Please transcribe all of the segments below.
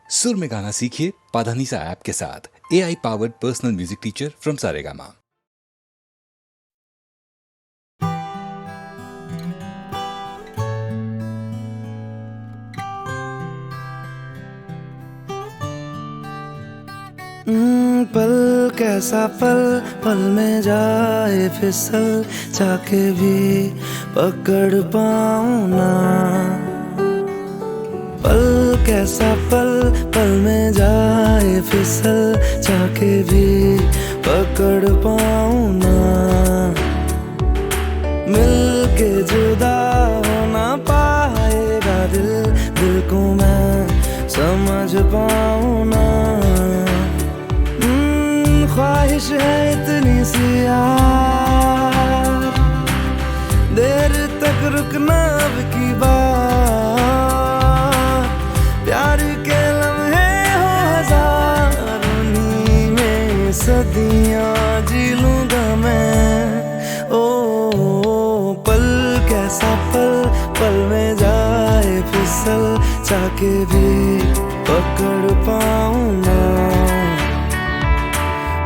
सुर में गाना सीखिए पाधानीसा ऐप के साथ। AI powered personal music teacher from Saregama. पल कैसा पल, पल में जाए फिसल, चाके भी पकड़ पाऊं ना। पल कैसा पल, पल में जाए फिसल, चाके भी पकड़ पाऊं ना। मिल के जुदा हो ना पाएगा दिल, दिल को मैं समझ पाऊं ना। ख्वाहिश है इतनी सी यार, देर तक रुकना अब की बात। प्यार के लम्हे हो हजार, उन्हीं में सदियां जी लूंगा मैं। ओ पल कैसा पल, पल में जाए फिसल, चाके भी पकड़ पाऊं ना।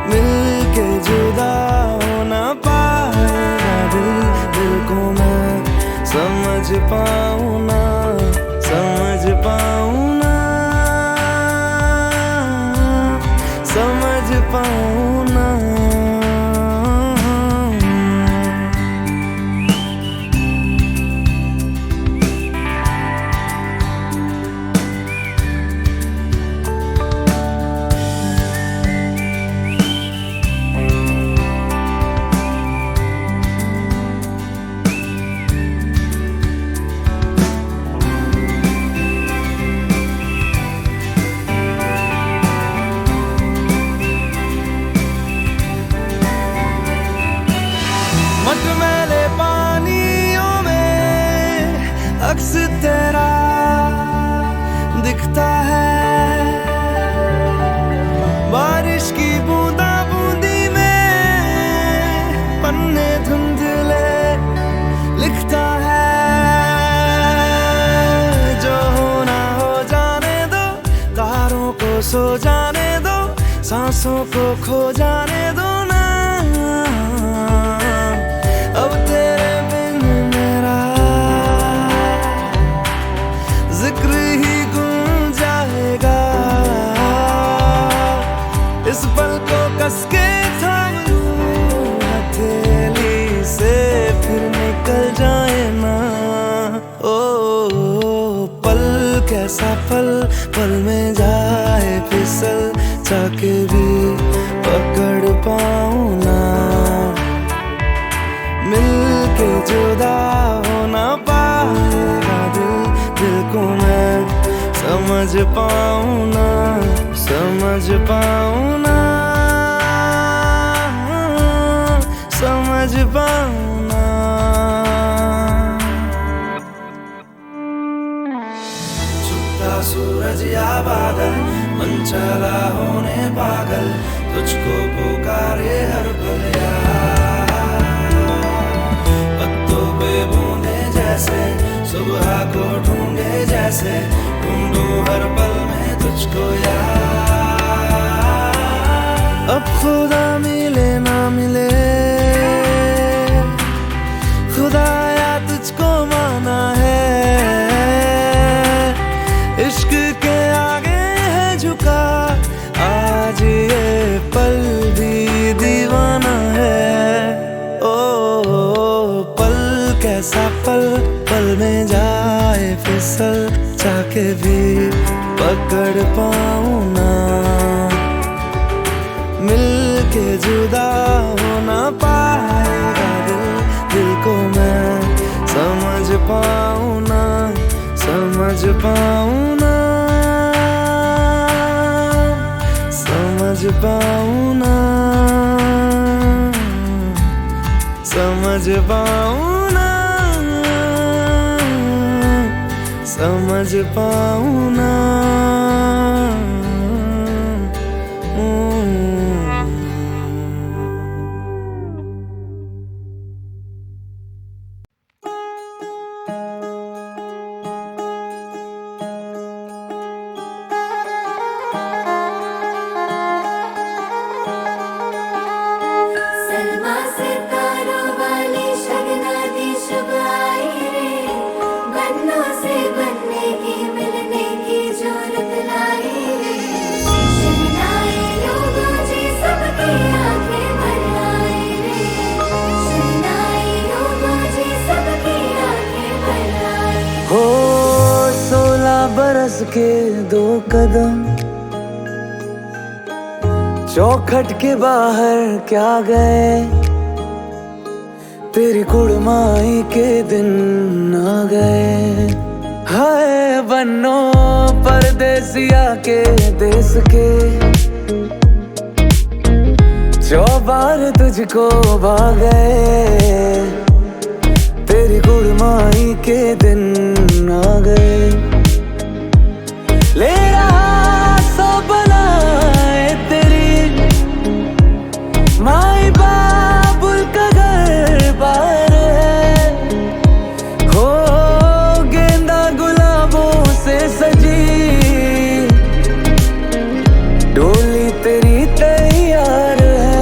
मिल के जुदा हो ना पाएगा दिल, दिल को मैं समझ पाऊं ना, समझ पाऊं ना, समझ पाऊं ना। मटमैले पानियों में अक्स तेरा दिखता है, बारिश की बूंदा बूंदी में पन्ने धुंधले लिखता है। जो होना हो जाने दो, तारों को सो जाने दो, सांसों को खो जाने दो ना। अब तेरे बिन मेरा जिक्र ही गुम जाएगा। इस पल को कस के थाम लूं हथेली से, फिर निकल जाए ना। ओ पल कैसा पल, पल में जाए फिसल, चाके भी पकड़ पाऊं ना। मिल के जुदा हो ना पाएगा दिल, दिल को मैं समझ पाऊं ना, समझ पाऊं ना, समझ पाऊं ना। छुपता सूरज या बादल, मन चला होने पागल, तुझको पुकारे हर पल यार। बूंदे जैसे सुबह को ढूंढे, जैसे ढूंढूं हर पल में तुझको यार। अब खुदा मिले ना मिले, खुदाया तुझको माना है। इश्क के आगे है झुका, आज ये पल भी दीवाना है। कैसा पल, पल में जाए फिसल, चाके भी पकड़ पाऊं ना। मिल के जुदा हो ना पाएगा दिल, दिल को मैं समझ पाऊं ना, समझ पाऊं ना, समझ पाऊं ना, समझ पाऊं ना, समझ पाऊं ना। के 2 कदम, चौखट के बाहर क्या गए, तेरी कुड़माई के दिन आ गए। हाय बन्नो परदेसिया के देश के, चौबार तुझको भागे, तेरी कुड़माई के दिन आ गए। ले रहा सो बनाए तेरी माई बाबुल का घर बार है, हो गेंदा गुलाबों से सजी डोली तेरी तैयार है।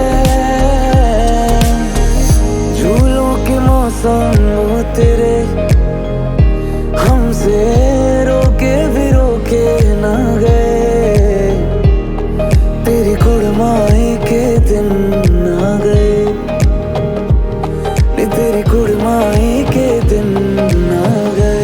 झूलों के मौसम वो तेरे हमसे रोके भी रोके ना गए, तेरी कुड़माई के दिन आ गए, तेरी कुड़माई के दिन आ गए।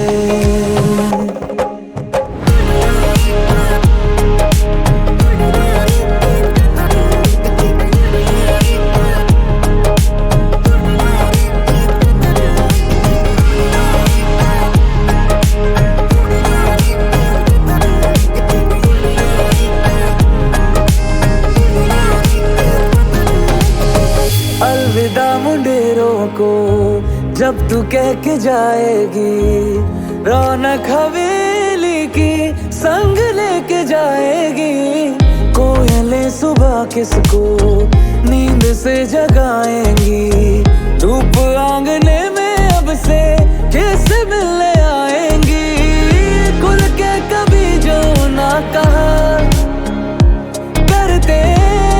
अलविदा मुंडेरों को जब तू कह के जाएगी, रौनक हवेली की संग लेके जाएगी। कोयलें सुबह किसको नींद से जगाएंगी, धूप आंगने में अब से किस मिलने आएंगी। खुल के कभी जो ना कहा करते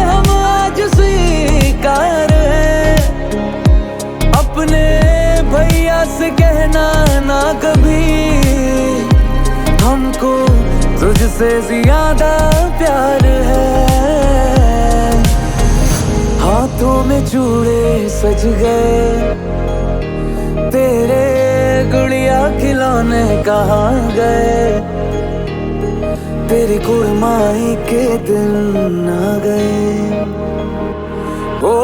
हम आज स्वीकार है, अपने भैया से कहना ना कभी, हमको तुझसे ज्यादा प्यार है। हाथों में चूड़े सज गए, तेरे गुड़िया खिलौने कहाँ गए, तेरी कुड़माई के दिन आ गए। ओ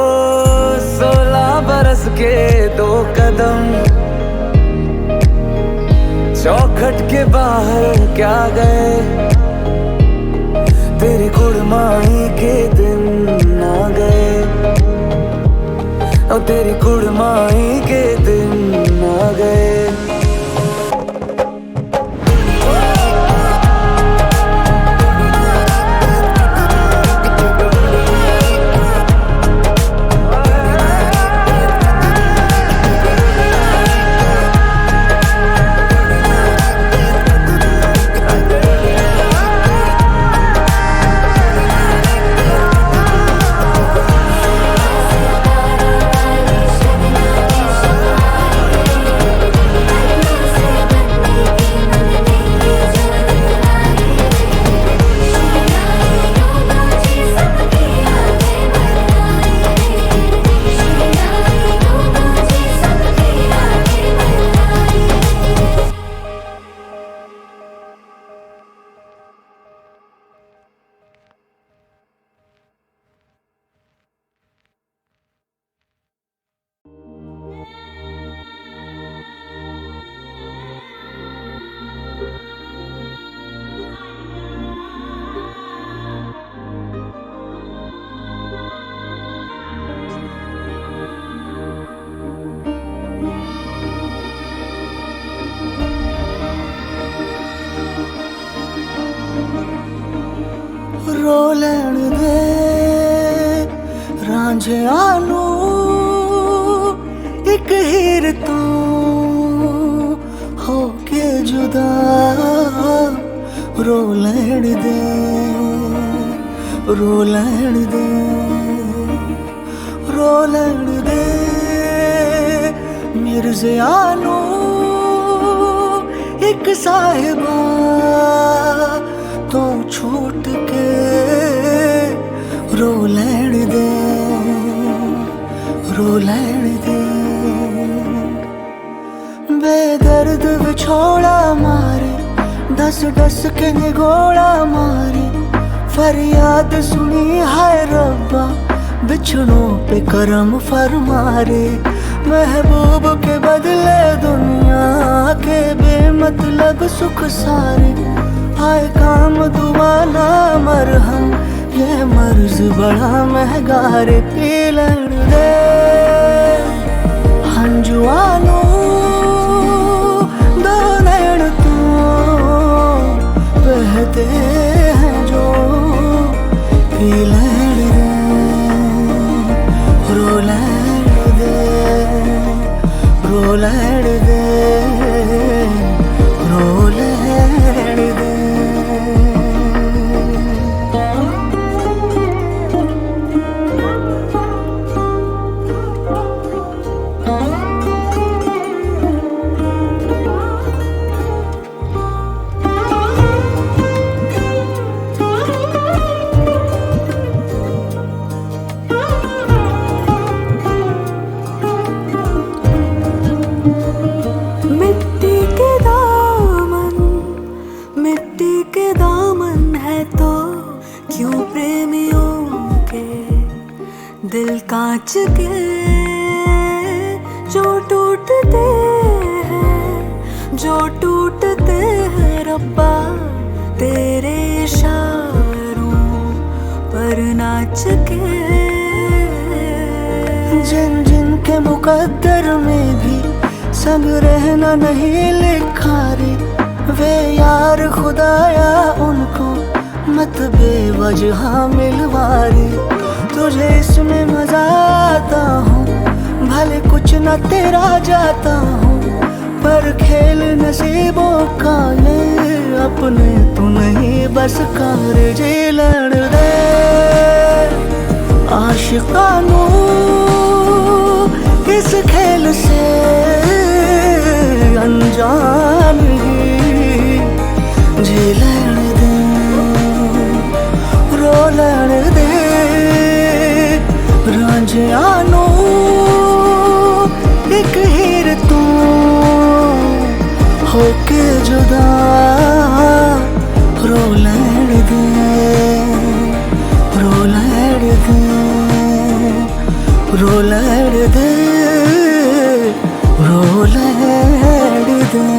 16 बरस के 2 कदम, चौखट के बाहर क्या गए, तेरी कुड़माई के दिन आ गए, और तेरी कुड़माई के दिन आ गए। रो लैण दे रांझिया नू एक हीर तू हो के जुदा, रो लैण दे, रो लैण दे, रो लैण दे मिर्ज़िया नू एक साहिबा तो छूट के, रो लैण दे, रो लैण दे। बेदर्द विछोड़ा मारे डस डस के निगोड़ा मारे, फरियाद सुनी है रब्बा, बिछड़ों पे करम फरमारे। महबूब के बदले दुनिया के बेमतलब सुख सारे, आए काम दुआ ना मरहम, ये मर्ज बड़ा महंगा रे। पी लड़ दे हंजुआनो दो नैन तू बहते हैं जो, पी लड़ दे रो लड़ दे रो लड़ दे रो लड़ दे। दिल कांच के जो टूटते हैं, जो टूटते हैं रब्बा, तेरे इशारों पर नाच के। जिन जिन के मुकद्दर में भी संग रहना नहीं लिखा रे, वे यार खुदाया उनको मत बेवजह मिलवारे। तुझे इसमें मजा आता हूँ, भले कुछ न तेरा जाता हूँ, पर खेल नसीबों का ये अपने तू नहीं बस कर। जी लड़ दे आशिकानों इस खेल से अनजान ही, जी लड़ दे रो लड़ दे रांझियानो एक हीर तू होके जुदा, रो लड़ दे रो लड़ दे रो लड़ दे रो लड़ दे।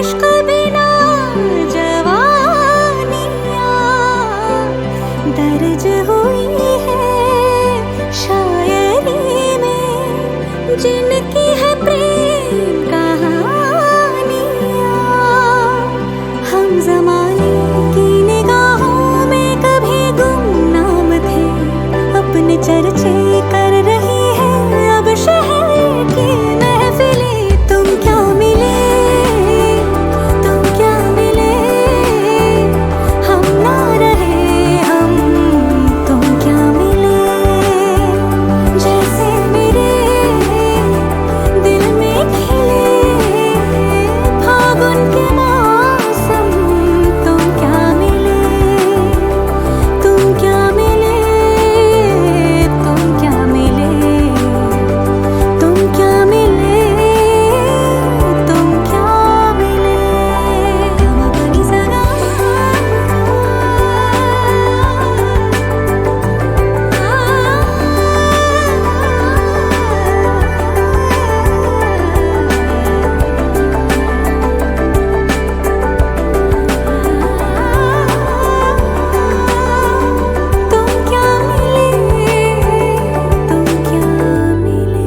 इश्क बिना जवानियाँ दर्ज हुई है शायरी में, जिनकी है प्रेम कहानियाँ। हम ज़माने की निगाहों में कभी गुमनाम थे, अपने चर्चे कर रही है अब शहर की महफिलें। तुम क्या मिले, तुम क्या मिले, हम ना रहे हम, तुम क्या मिले। जैसे मेरे दिल में खिले फागुन के मौसम, तुम क्या मिले, तुम क्या मिले, तुम क्या मिले, तुम क्या मिले, तुम क्या मिले। गमगनी सगा तुम क्या मिले, तुम क्या मिले।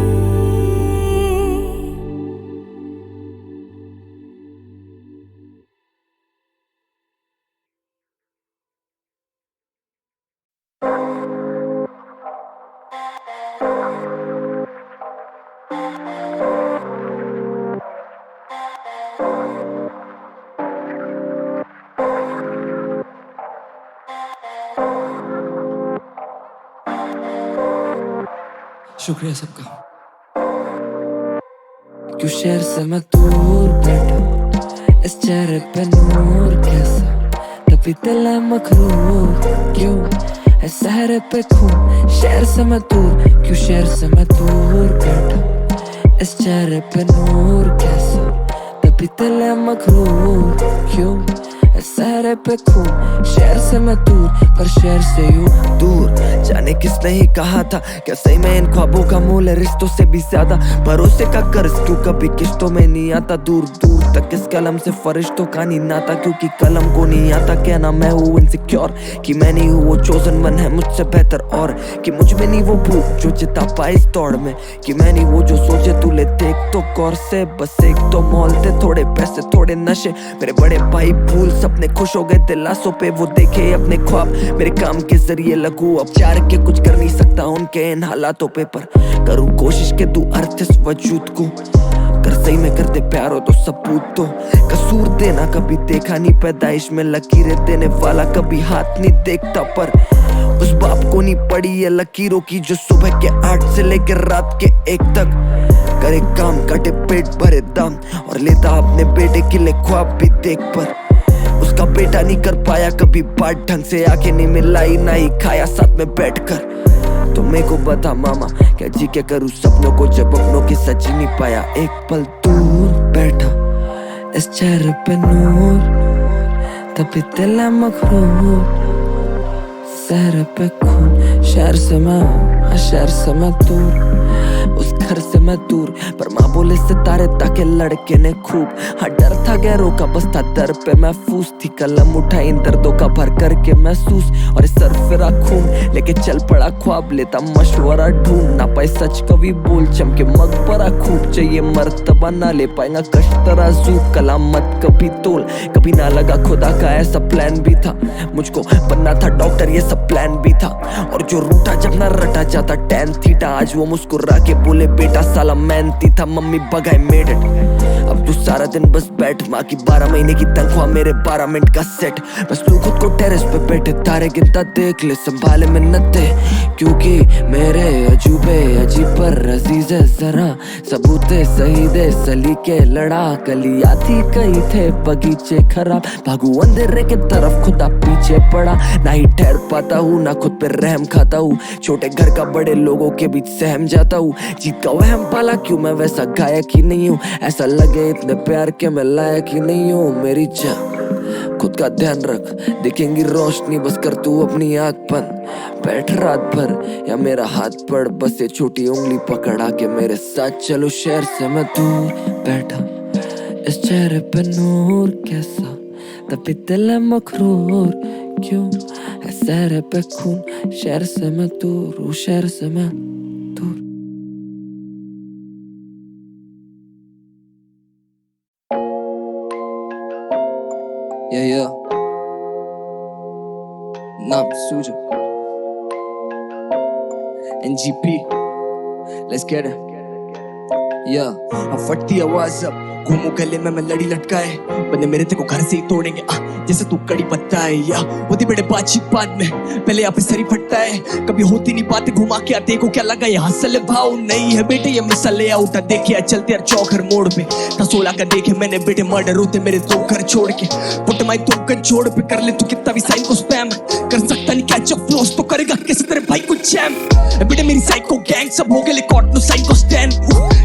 शुक्रिया सबका। क्यों शहर से मैं दूर बैठा, इस चेहरे पे नूर कैसा, तभी दिल है मखरूर। क्यों है सहरे पे खून, शहर से मैं दूर, क्यों शहर से मैं दूर बैठा, इस चेहरे पे नूर कैसा, तभी दिल है मखरूर। क्यों है सहरे पे खून, शहर से मैं दूर, पर शहर से यूं दूर। जाने किसने ही कहा था क्या सही में इन ख्वाबों का मोल है रिश्तों से भी ज्यादा। भरोसे का कर्ज क्यों कभी किश्तों में नहीं आता, दूर दूर तक इस कलम से फरिश्तों का नहीं नाता। क्योंकि कलम को नहीं आता कहना मैं हूँ इनसिक्योर, कि मैं नहीं हूँ वो चोजन वन है मुझसे बेहतर, और कि मुझ में नहीं वो भूख जो चिता पाए इस दौड़ में, कि मैं नहीं वो जो सोचे तू ले देख तो गौर से। बस एक तो मॉल थे, थोड़े पैसे थोड़े नशे, मेरे बड़े भाई भूल सपने खुश हो गए दिलासों पे। वो देखे अपने ख्वाब मेरे काम के जरिए लगू, अब चार के कुछ कर नहीं सकता उनके इन हालातों पे। पर करूँ कोशिश के तू अर्थ इस वजूद को कर सही में कर दे प्यार हो तो सबूत दो। कसूर देना कभी देखा नहीं, पैदाइश में लकीरें देने वाला कभी हाथ नहीं देखता। पर उस बाप को नहीं पड़ी ये लकीरों की जो सुबह के 8 से लेकर रात के 1 तक करे काम, काटे पेट भरे दम, और लेता अपने बेटे के लिए ख्वाब भी देख। पर उसका बेटा नहीं कर पाया कभी बात ढंग से, आंखें नहीं मिलाई ना ही खाया साथ में बैठकर। तो मेरे को बता मामा क्या जी क्या करूँ सपनों को जब अपनों की सच ही नहीं पाया। एक पल दूर बैठा इस चेहरे पे नूर, तभी दिल है मखरूर। शहर पे खून, शहर से मैं दूर, उस घर से मैं दूर। पर माँ बोले सितारे ताके लड़के ने खूब, हाँ डर था गैरों का बस था दर पे महफूज थी। कलम उठाई इन दर्दों का भर करके महसूस, और इस सर फिरा खून लेके चल पड़ा ख्वाब लेता मशवरा ढूंढ। ना पाए सच कभी बोल चमके मकबरा खूब, चाहिए मर्तबा ना ले पाएगा कश तराजू। कलामत कभी तोल कभी ना लगा, खुदा का ऐसा प्लान भी था, मुझको बनना था डॉक्टर ये सब प्लान भी था। और जो रूठा जब ना रटा जाता टैन थीटा, आज वो मुस्कुरा के बोले बेटा साला मेहनती था। मम्मी बगाए मेड इट, अब तू सारा दिन बस बैठ, माँ की 12 महीने की तनख्वाह मेरे 12 मिनट का सेट। बस तू खुद को टेरेस पे बैठे तारे गिनता देख ले, संभाले मिन्नते क्योंकि मेरे अजूबे अजीब पर अजीज है जरा। सबूते शहीदे सलीके लड़ा, गलियां थी कई थे बगीचे खराब। भागू अंधेरे के तरफ खुदा पीछे पड़ा, ना ही ठहर पाता हूँ ना खुद पे रहम खाता हूँ। छोटे घर का बड़े लोगों के बीच सहम जाता हूँ, जीत का वहम पाला क्यों मैं वैसा गायक ही नहीं हूँ। ऐसा लगे इतने प्यार के मैं लायक ही नहीं हूँ। मेरी जा खुद का ध्यान रख, दिखेंगी रोशनी बस कर तू अपनी आँख बंद। बैठ रात भर या मेरा हाथ पड़, बस ये छोटी उंगली पकड़ा के मेरे साथ चलो। शहर से मैं दूर बैठा इस चेहरे पे नूर कैसा, तभी दिल है मखरूर क्यों है सहरे पे खून। शहर से मैं दूर हूँ, शहर से मैं दूर। Yeah. Naam Suja. NGP. Let's get it. Yeah. अब फटती आवाज अब घूमू गले में मैं लड़ी लटकाए, बंदे मेरे तेरे को घर से ही तोड़ेंगे जैसे तू कड़ी पत्ता है। या होती बड़े बातचीत बाद में, पहले यहाँ पे सरी फटता है। कभी होती नहीं बातें घुमा के आते को क्या लगा ये हंसले भाव नहीं है बेटे, ये मिसले आउटा देखे या चलते यार चौकर मोड़ पे था 16 का देखे मैंने बेटे मर्डर होते मेरे 2 घर छोड़ के। पुट माई 2 घर छोड़ पे कर ले तू कितना भी साइन को स्पैम, कर सकता नहीं कैच अप फ्लोस तो करेगा कैसे तेरे भाई को जैम। बेटे मेरी साइको गैंग सब हो गए कॉट नो साइको स्टैंड,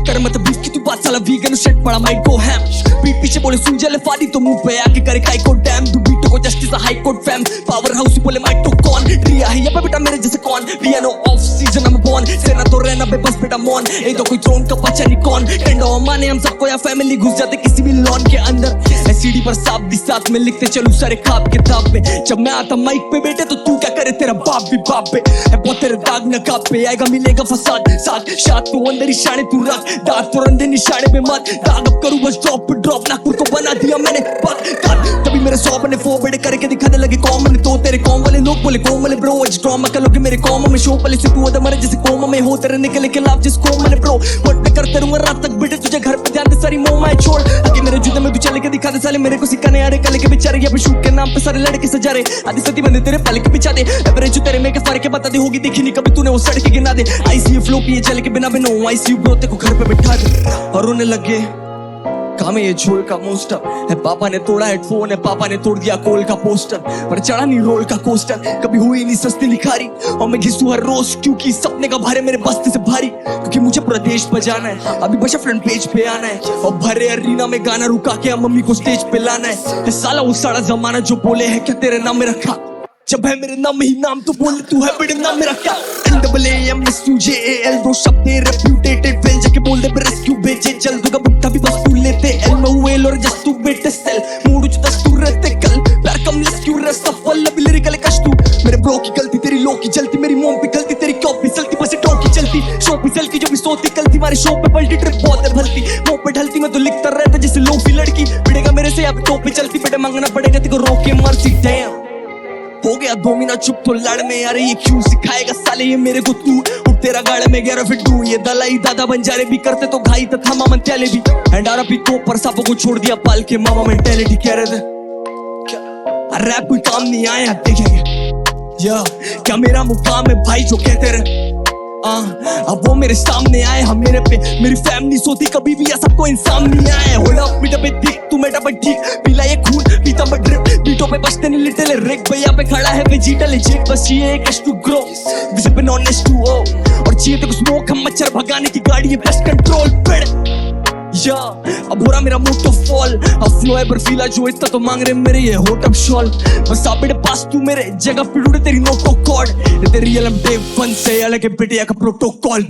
कर मत बीफ की तू बात साला वीगन सेट पड़ा माइक को हैम। पीठ पीछे बोले सुन जले फाड़ी तो मुंह पे आके करे काई को डैम। तू बीटो को justice high court fam, power house बोले माइक तो कौन रिया है ये बेटा मेरे जैसे कौन। Piano off season I'm born, सेना तो रहना बे बस बेटा मॉन। ए तो कोई थ्रोन का बच्चा नहीं कौन, टेंडो माने हम सबको या फैमिली घुस जाते किसी भी लॉन के अंदर। सीडी पर साफ भी साथ में लिखते चलूं सारे खाब किताब में। जब मैं आता माइक पे बेटे तो तू क्या करे तेरा बाप भी बाप पे है बहुत तेरे दाग नकाब पे आएगा मिलेगा फसाद साथ शाद तू अंदर ही शाने तू रख दाग तो रंधे निशाने पे मत दाग अब करूं बस ड्रॉप पे ड्रॉप नागपुर को बना दिया मैंने पक। तभी मेरे 100 बने 4 बड़े करके दिखाने लगे कॉमन तो तेरे कॉम वाले लोग बोले कॉम वाले ब्रो आज ड्रामा कर लोगे मेरे कॉम में शो पले से तू अदर मरे जैसे कोमा में हो तेरे निकले के लाभ जिस कॉम में ब्रो व्हाट मैं करते रहूंगा रात तक बेटे तुझे घर पे ध्यान दे सारी मोह मैं छोड़ आगे मेरे जूते में तू चले के दिखा दे साले मेरे को सिखाने आ रहे कल के बेचारे यहाँ पे शूट के नाम पे सारे लड़के सजा रहे आधी सती बंदे तेरे पल के बिछा दे एवरेज तेरे में के फर्क बता दे होगी देखी नहीं कभी तूने वो सड़के गिना दे आईसीयू फ्लो पिए चल के बिना बिनो आईसीयू ब्रो तेरे को घर पे बिठा दे और रोने लगे काम है ये झोल का मोस्टर है। पापा ने तोड़ा हेडफोन है, पापा ने तोड़ दिया कोल का पोस्टर पर चढ़ा नहीं रोल का कोस्टर कभी हुई नहीं सस्ती लिखारी और मैं घिसू हर रोज क्योंकि सपने का भारे मेरे बस्ते से भारी क्योंकि मुझे पूरा देश बजाना है अभी बचा फ्रंट पेज पे आना है और भरे अरीना में गाना रुका के मम्मी को स्टेज पे लाना है। साला वो सारा जमाना जो बोले है क्या तेरे नाम में रखा जब है मेरे नाम ही नाम तो बोले तू है बड़े नाम मेरा क्या NAAMSUJAL 2 शब्द रेप्यूटेटेड फेल जाके बोल दे रेस्क्यू बेचे चल दूंगा बुट्टा भी बस तू लेते एल में वेल और जस्ट तू बेटे सेल मूड उच दस तू रहते कल प्यार कम लेस क्यों रस्ता फल अभी लिरिकल कश तू मेरे ब्रो की गलती तेरी लो की जलती मेरी मोम पे गलती तेरी कॉपी चलती बस टॉप की चलती शो पे चल की जो भी सोती कलती हमारे शो पे पलटी ट्रिप बहुत है भलती मुंह पे ढलती मैं तो लिखता रहता जैसे लोफी लड़की भिड़ेगा मेरे से अब टॉप पे चलती बेटे मांगना पड़ेगा तेरे को रोके मर्सी डैम हो गया 2 महीना चुप तो लड़ में यार ये क्यों सिखाएगा साले ये मेरे को तू उठ तेरा गाड़ में गया फिर तू ये दलाई दादा बंजारे भी करते तो घाई तथा मामा त्याले भी एंडारा भी तो पर सांपों को छोड़ दिया पाल के मामा मेंटेलिटी कह रहे थे रैप कोई काम नहीं आया देखेंगे या क्या मेरा मुकाम है भाई जो कहते रहे अब वो मेरे सामने आए हम मेरे पे मेरी फैमिली सोती कभी भी ऐसा कोई इंसान नहीं आया होल्ड अप मीटर पे दिख तू मेटा पे ठीक पीला ये खून पीता पे ड्रिप बीटों पे बचते नहीं लिटिल रिक भैया पे खड़ा है वेजिटल लेजिट बस ये एक to grow visible on H2O और चाहिए तो स्मोक हम मच्छर भगाने की गाड़ी है बेस्ट कंट्रोल पेड़ या अब हो रहा मेरा मोटो फॉल अब फ्लो है बर्फीला जो इतना तो मांग रहे मेरे ये होट अप शॉल बस आप बेटे पास तू मेरे जगह पे ढूंढे तेरी नोटो कॉर्ड तेरी रियल डे 1 से अलग है बेटे का प्रोटोकॉल